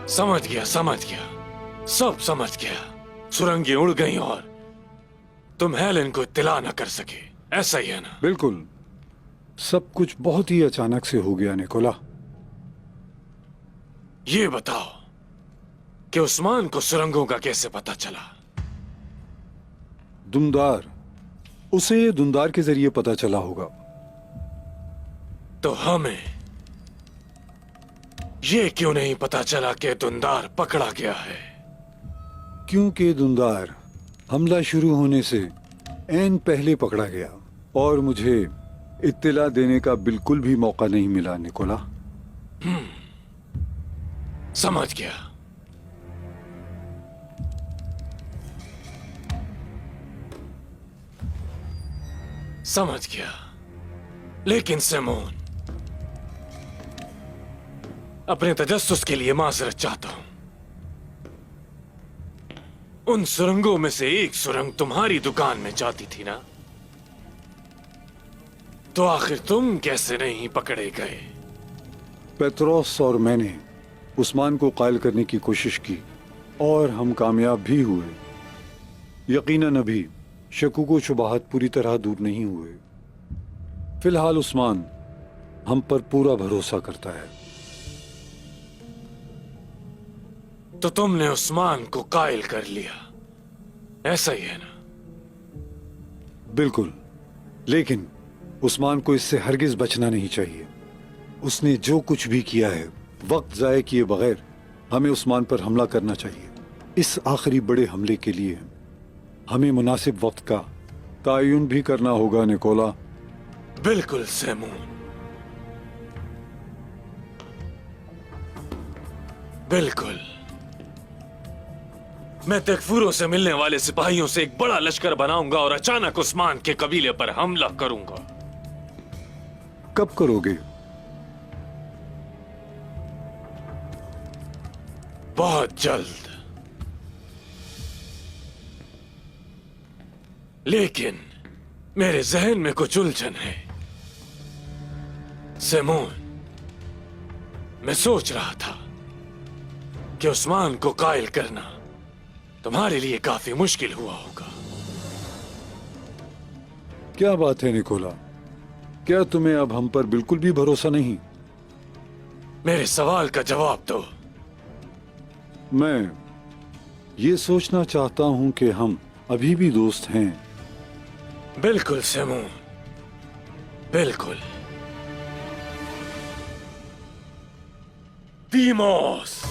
समझ गया, समझ गया, सब समझ गया। सुरंगें उड़ गई और तुम हेलेन को इत्तला न कर सके, ऐसा ही है ना? बिल्कुल। सब कुछ बहुत ही अचानक से हो गया निकोला। ये बताओ कि उस्मान को सुरंगों का कैसे पता चला? दुमदार, उसे ये दुमदार के जरिए पता चला होगा। तो हमें ये क्यों नहीं पता चला कि दुमदार पकड़ा गया है? क्योंकि दुमदार हमला शुरू होने से ऐन पहले पकड़ा गया और मुझे इत्तला देने का बिल्कुल भी मौका नहीं मिला निकोला। समझ गया। समझ गया। लेकिन सिमोन, अपने तजस्सुस के लिए माजरत चाहता हूं। उन सुरंगों में से एक सुरंग तुम्हारी दुकान में जाती थी ना? तो आखिर तुम कैसे नहीं पकड़े गए? पेत्रोस और मैंने उस्मान को कायल करने की कोशिश की और हम कामयाब भी हुए। यकीनन अभी शकूक व शुबहात पूरी तरह दूर नहीं हुए। फिलहाल उस्मान हम पर पूरा भरोसा करता है। तो तुमने उस्मान को कायल कर लिया, ऐसा ही है ना? बिल्कुल, लेकिन उस्मान को इससे हरगिज बचना नहीं चाहिए। उसने जो कुछ भी किया है, वक्त जाया किए बगैर हमें उस्मान पर हमला करना चाहिए। इस आखिरी बड़े हमले के लिए हमें मुनासिब वक्त का तायुन भी करना होगा निकोला। बिल्कुल सिमोन, बिल्कुल। मैं तेकफूरों से मिलने वाले सिपाहियों से एक बड़ा लश्कर बनाऊंगा और अचानक उस्मान के कबीले पर हमला करूंगा। कब करोगे? बहुत जल्द। लेकिन मेरे जहन में कुछ उलझन है सिमोन। मैं सोच रहा था कि उस्मान को कायल करना तुम्हारे लिए काफी मुश्किल हुआ होगा। क्या बात है निकोला? क्या तुम्हें अब हम पर बिल्कुल भी भरोसा नहीं? मेरे सवाल का जवाब दो। मैं ये सोचना चाहता हूं कि हम अभी भी दोस्त हैं। बिल्कुल सिमोन, बिल्कुल। दीमोस,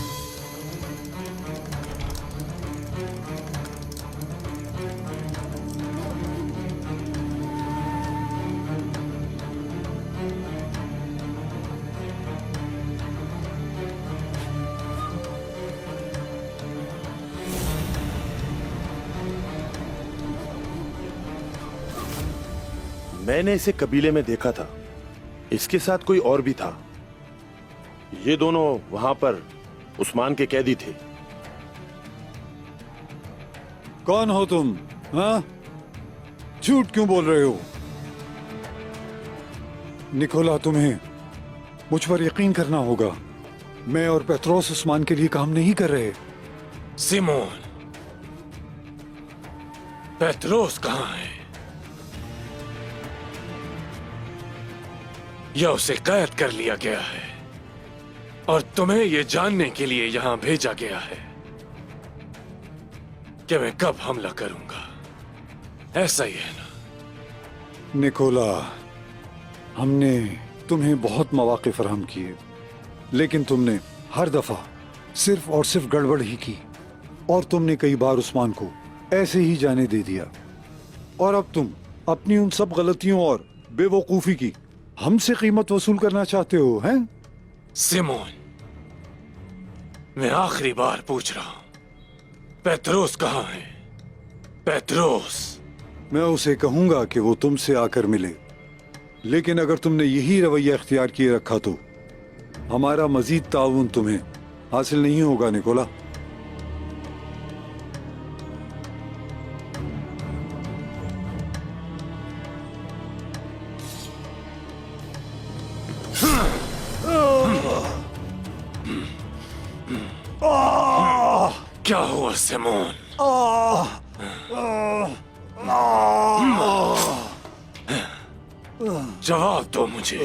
मैंने इसे कबीले में देखा था। इसके साथ कोई और भी था। ये दोनों वहां पर उस्मान के कैदी थे। कौन हो तुम? हाँ, झूठ क्यों बोल रहे हो? निकोला, तुम्हें मुझ पर यकीन करना होगा। मैं और पेत्रोस उस्मान के लिए काम नहीं कर रहे। सिमोन, पेत्रोस कहां है? या उसे कैद कर लिया गया है और तुम्हें यह जानने के लिए यहां भेजा गया है कि मैं कब हमला करूंगा, ऐसा ही है ना? निकोला, हमने तुम्हें बहुत मौके फराहम किए, लेकिन तुमने हर दफा सिर्फ और सिर्फ गड़बड़ ही की और तुमने कई बार उस्मान को ऐसे ही जाने दे दिया। और अब तुम अपनी उन सब गलतियों और बेवकूफी की हमसे कीमत वसूल करना चाहते हो, हैं? सिमोन, मैं आखिरी बार पूछ रहा हूं, पेत्रोस कहां है? पेत्रोस। मैं उसे कहूंगा कि वो तुमसे आकर मिले, लेकिन अगर तुमने यही रवैया इख्तियार किए रखा तो हमारा मजीद ताउन तुम्हें हासिल नहीं होगा निकोला। क्या हुआ सिमोन? जवाब दो मुझे।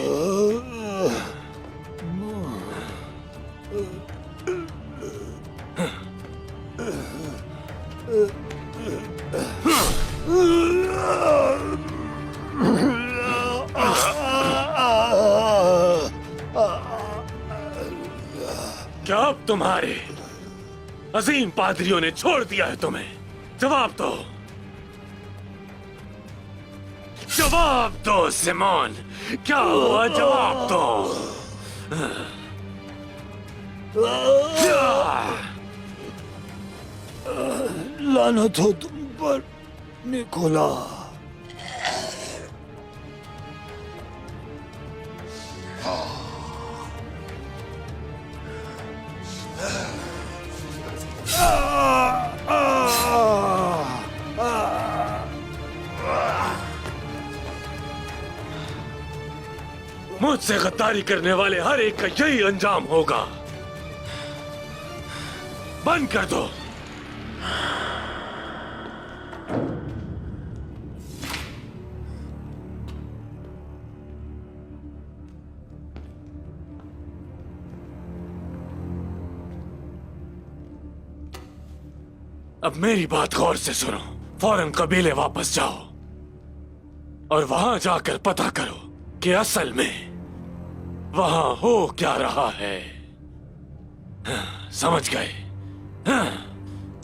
क्या अब तुम्हारे अजीम पादरियों ने छोड़ दिया है तुम्हें? जवाब दो, जवाब दो सिमोन, क्या हुआ? जवाब दो। लानत हो तुम पर निकोला। मुझसे गद्दारी करने वाले हर एक का यही अंजाम होगा। बंद कर दो। अब मेरी बात गौर से सुनो। फौरन कबीले वापस जाओ और वहां जाकर पता करो कि असल में वहां हो क्या रहा है। समझ गए?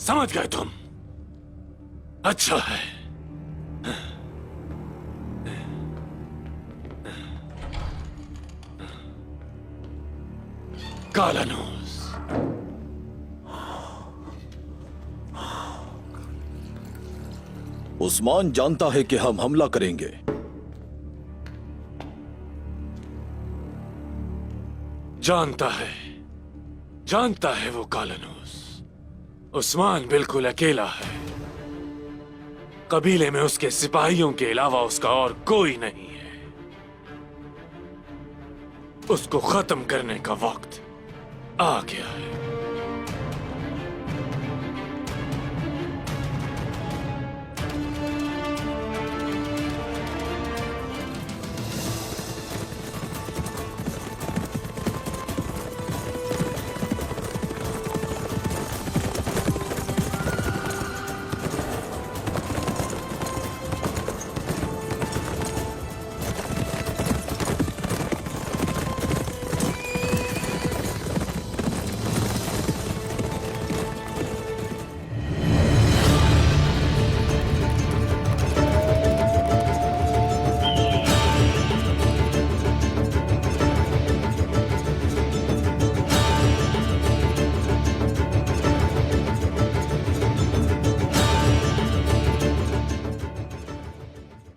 समझ गए तुम? अच्छा है। कालानूस, उस्मान जानता है कि हम हमला करेंगे। जानता है वो कालानूस। उस्मान बिल्कुल अकेला है। कबीले में उसके सिपाहियों के अलावा उसका और कोई नहीं है। उसको खत्म करने का वक्त आ गया है।